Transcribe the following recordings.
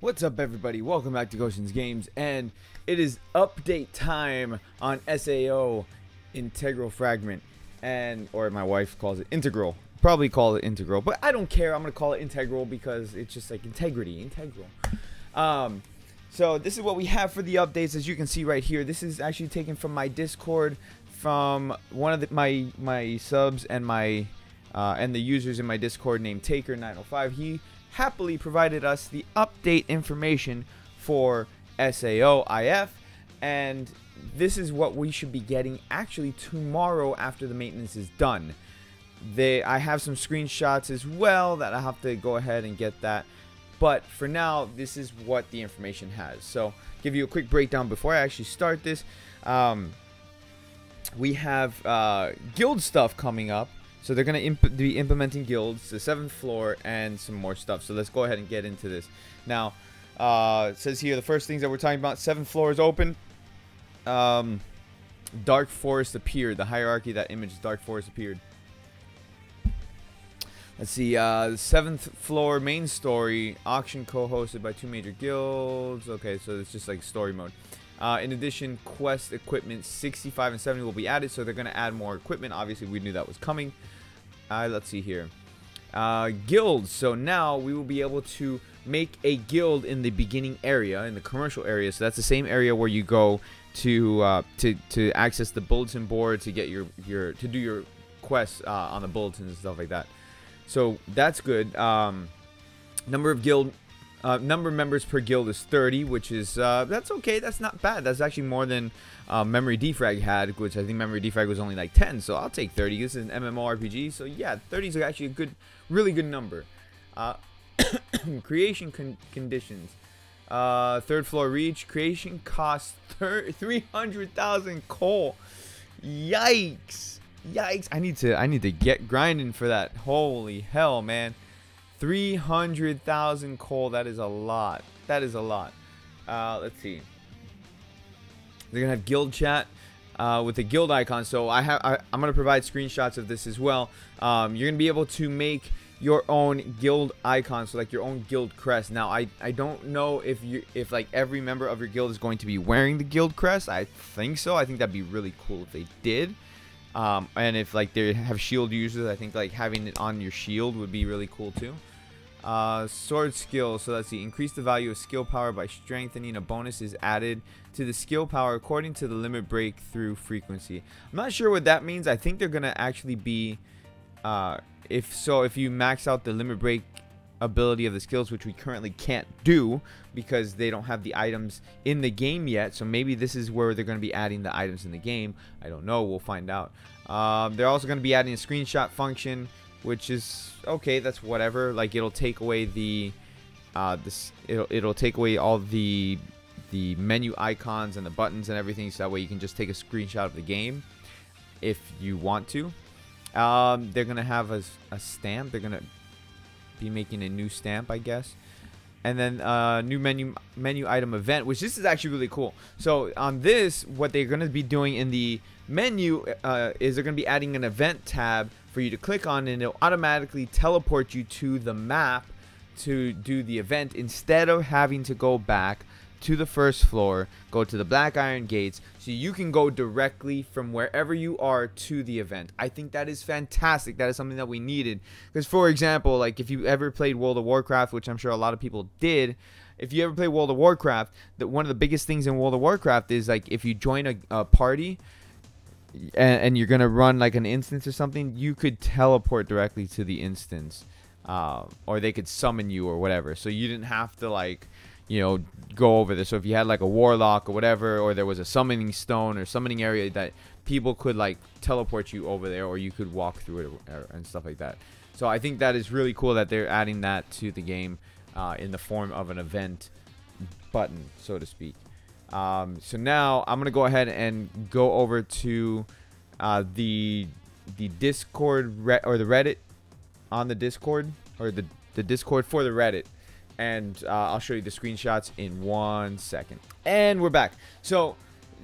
What's up, everybody? Welcome back to Gotians Games, and it is update time on SAO Integral Fragment, or my wife calls it Integral. Probably call it Integral, but I don't care. I'm gonna call it Integral because it's just like integrity, integral. So this is what we have for the updates, as you can see right here. This is actually taken from my Discord, from one of my subs and and the users in my Discord named Taker905. He happily provided us the update information for SAO IF, and this is what we should be getting actually tomorrow after the maintenance is done. I have some screenshots as well that I have to go ahead and get that, but for now this is what the information has. So give you a quick breakdown before I actually start this. We have guild stuff coming up. So they're going to be implementing guilds, the 7th floor, and some more stuff. So let's go ahead and get into this. Now, it says here the first things that we're talking about. 7th floor is open. Dark Forest appeared. The hierarchy, that image, Dark Forest appeared. Let's see. 7th floor main story. Auction co-hosted by 2 major guilds. Okay, so it's just like story mode. In addition, quest equipment 65 and 70 will be added, so they're going to add more equipment. Obviously, we knew that was coming. Let's see here. Guilds. So now we will be able to make a guild in the beginning area, in the commercial area. So that's the same area where you go to access the bulletin board, to get to do your quests on the bulletins and stuff like that. So that's good. Number of members per guild is 30, which is that's okay. That's not bad. That's actually more than Memory Defrag had, which I think Memory Defrag was only like 10. So I'll take 30. This is an MMORPG, so yeah, 30 is actually a really good number. Creation conditions. 3rd floor reach. Creation costs 300,000 coal. Yikes! Yikes! I need to get grinding for that. Holy hell, man! 300,000 coal. That is a lot. That is a lot. Let's see. They're gonna have guild chat with the guild icon. So I'm gonna provide screenshots of this as well. You're gonna be able to make your own guild icon, so like your own guild crest. Now I don't know if like every member of your guild is going to be wearing the guild crest. I think so. I think that'd be really cool if they did. And if like they have shield users, I think like having it on your shield would be really cool too. Sword skill. So let's see. Increase the value of skill power by strengthening. A bonus is added to the skill power according to the limit breakthrough frequency. I'm not sure what that means. I think they're gonna actually be if you max out the limit break ability of the skills, which we currently can't do because they don't have the items in the game yet. So maybe this is where they're going to be adding the items in the game. I don't know. We'll find out. They're also going to be adding a screenshot function, which is okay. That's whatever. Like it'll take away it'll take away all the menu icons and the buttons and everything, so that way you can just take a screenshot of the game if you want to. They're gonna have a stamp. They're gonna be making a new stamp, I guess. And then new menu item event, which this is actually really cool. So on this, what they're going to be doing in the menu is they're going to be adding an event tab for you to click on, and it'll automatically teleport you to the map to do the event, instead of having to go back to the 1st floor, go to the Black Iron Gates, so you can go directly from wherever you are to the event. I think that is fantastic. That is something that we needed. Because, for example, like if you ever played World of Warcraft, which I'm sure a lot of people did, if you ever played World of Warcraft, one of the biggest things in World of Warcraft is like if you join a party and you're going to run like an instance or something, you could teleport directly to the instance, or they could summon you or whatever. So you didn't have to like, go over this. So if you had like a warlock or whatever, or there was a summoning stone or summoning area, that people could like teleport you over there, or you could walk through it and stuff like that. So I think that is really cool that they're adding that to the game in the form of an event button, so to speak. So now I'm gonna go ahead and go over to the Discord or the Reddit on the Discord, or the Discord for the Reddit. And I'll show you the screenshots in 1 second. And we're back. So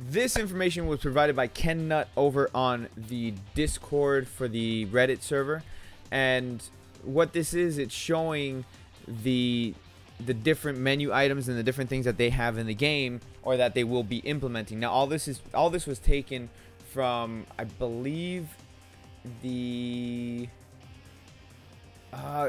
this information was provided by Ken Nutt over on the Discord for the Reddit server. And what this is, it's showing the the different menu items and the different things that they have in the game, or that they will be implementing. Now all this was taken from, I believe,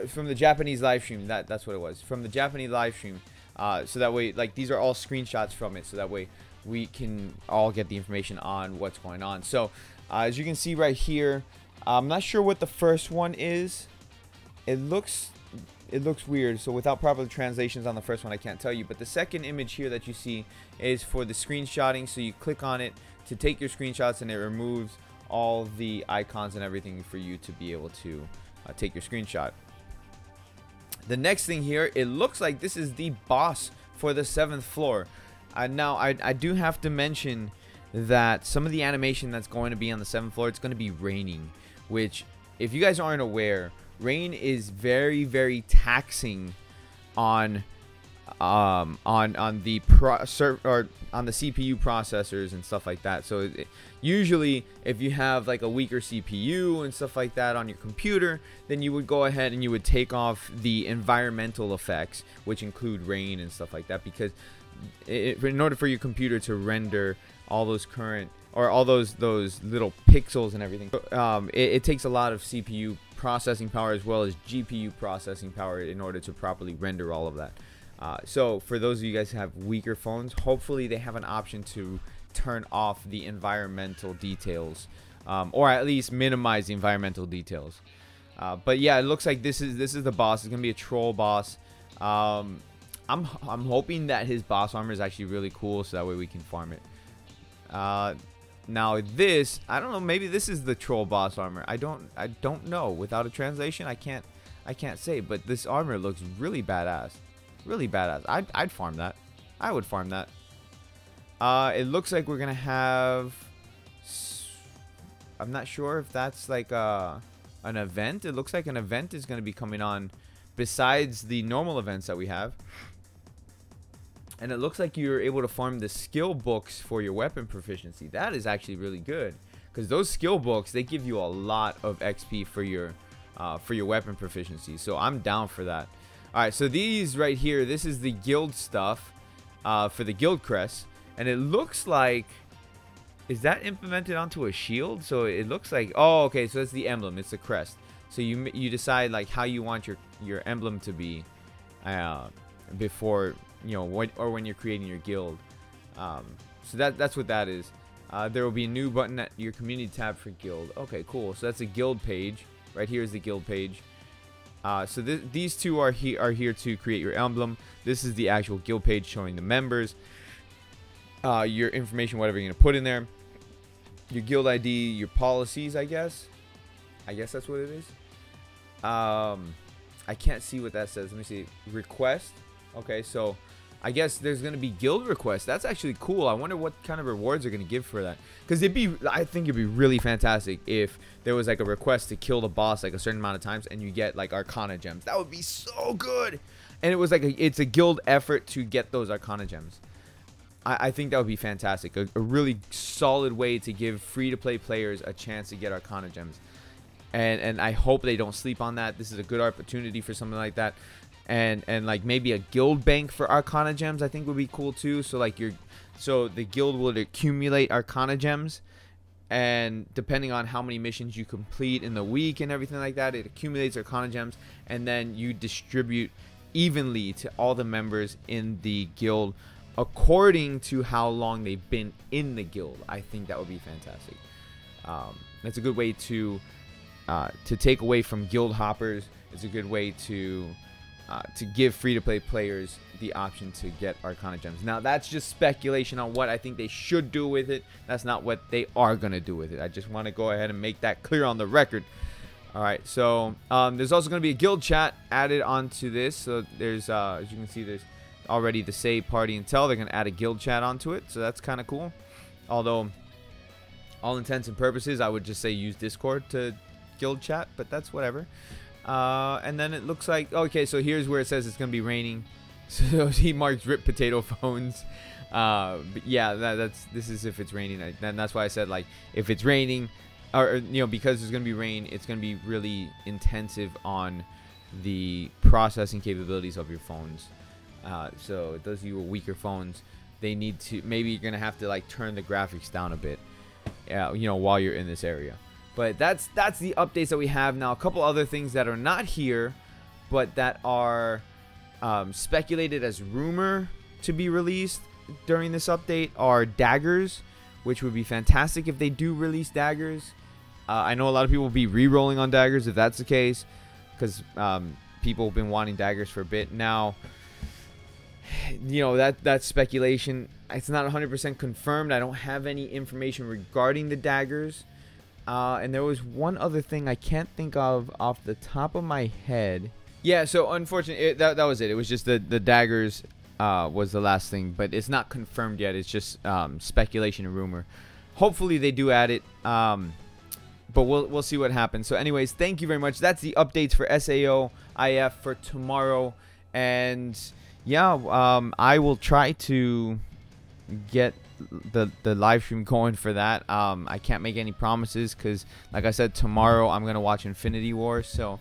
from the Japanese live stream. That's what it was, from the Japanese live stream. So that way, like, these are all screenshots from it, so that way we can all get the information on what's going on. So as you can see right here, I'm not sure what the first one is. It looks weird, so without proper translations on the first one, I can't tell you. But the second image here that you see is for the screenshotting. So you click on it to take your screenshots, and it removes all the icons and everything for you to be able to take your screenshot. The next thing here, it looks like this is the boss for the 7th floor. Now I do have to mention that some of the animation that's going to be on the 7th floor, it's going to be raining, which, if you guys aren't aware, rain is very, very taxing on the CPU processors and stuff like that. So usually if you have like a weaker CPU and stuff like that on your computer, then you would go ahead and you would take off the environmental effects, which include rain and stuff like that, because in order for your computer to render all those current, or all those little pixels and everything, it takes a lot of CPU processing power as well as GPU processing power in order to properly render all of that. So for those of you guys who have weaker phones, hopefully they have an option to turn off the environmental details, or at least minimize the environmental details. But yeah, it looks like this is the boss. It's gonna be a troll boss. I'm hoping that his boss armor is actually really cool, so that way we can farm it. Now this, I don't know, maybe this is the troll boss armor. I don't know. Without a translation, I can't say, but this armor looks really badass. Really badass. I'd farm that. I would farm that. It looks like we're gonna have, I'm not sure if that's like an event. It looks like an event is gonna be coming on besides the normal events that we have. And it looks like you're able to farm the skill books for your weapon proficiency. That is actually really good, because those skill books, they give you a lot of XP for your weapon proficiency. So I'm down for that. All right, so these right here, this is the guild stuff for the guild crest, and it looks like, is that implemented onto a shield? So it looks like, oh, okay, so it's the emblem, it's the crest. So you decide like how you want your emblem to be before, you know, when you're creating your guild. So that's what that is. There will be a new button at your community tab for guild. Okay, cool. So that's a guild page. Right here is the guild page. So these two are here to create your emblem. This is the actual guild page showing the members, your information, whatever you're gonna put in there, your guild ID, your policies. I guess that's what it is. I can't see what that says. Let me see. Request. Okay, so I guess there's gonna be guild requests. That's actually cool. I wonder what kind of rewards they're gonna give for that. Because I think it'd be really fantastic if there was like a request to kill the boss like a certain amount of times, and you get like Arcana gems. That would be so good. And it was like it's a guild effort to get those Arcana gems. I think that would be fantastic. A really solid way to give free-to-play players a chance to get Arcana gems. And I hope they don't sleep on that. This is a good opportunity for something like that. And like maybe a guild bank for Arcana gems, I think would be cool too. So like so the guild will accumulate Arcana gems, and depending on how many missions you complete in the week and everything like that, it accumulates Arcana gems, and then you distribute evenly to all the members in the guild according to how long they've been in the guild. I think that would be fantastic. That's a good way to take away from guild hoppers. It's a good way to give free-to-play players the option to get Arcana gems. Now, that's just speculation on what I think they should do with it. That's not what they are going to do with it. I just want to go ahead and make that clear on the record. All right, so there's also going to be a guild chat added onto this. So there's, as you can see, there's already the save party until. They're going to add a guild chat onto it, so that's kind of cool. Although, all intents and purposes, I would just say use Discord to guild chat, but that's whatever. And then it looks like, okay, so here's where it says it's gonna be raining. So he marks rip potato phones. But yeah, this is if it's raining. And that's why I said, like, if it's raining, or you know, because there's gonna be rain, it's gonna be really intensive on the processing capabilities of your phones. So those of you with weaker phones, they need to, maybe you're gonna have to like turn the graphics down a bit, you know, while you're in this area. But that's the updates that we have now. A couple other things that are not here, but that are speculated as rumor to be released during this update are Daggers, which would be fantastic if they do release Daggers. I know a lot of people will be re-rolling on Daggers if that's the case, because people have been wanting Daggers for a bit now. You know, that's speculation. It's not 100% confirmed. I don't have any information regarding the Daggers. And there was one other thing I can't think of off the top of my head. Yeah, so unfortunately, that was it. It was just the Daggers was the last thing, but it's not confirmed yet. It's just speculation and rumor. Hopefully they do add it, but we'll see what happens. So anyways, thank you very much. That's the updates for SAO IF for tomorrow. And yeah, I will try to get the live stream going for that. I can't make any promises because, like I said, tomorrow I'm gonna watch Infinity War. So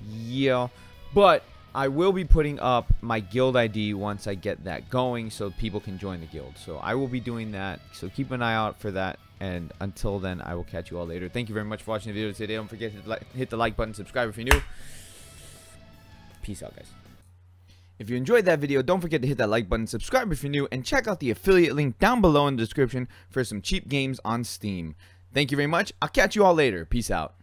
yeah, but I will be putting up my guild ID once I get that going, so people can join the guild. So I will be doing that. So keep an eye out for that. And until then, I will catch you all later. Thank you very much for watching the video today. Don't forget to hit the like button, subscribe if you're new. Peace out, guys. If you enjoyed that video, don't forget to hit that like button, subscribe if you're new, and check out the affiliate link down below in the description for some cheap games on Steam. Thank you very much. I'll catch you all later. Peace out.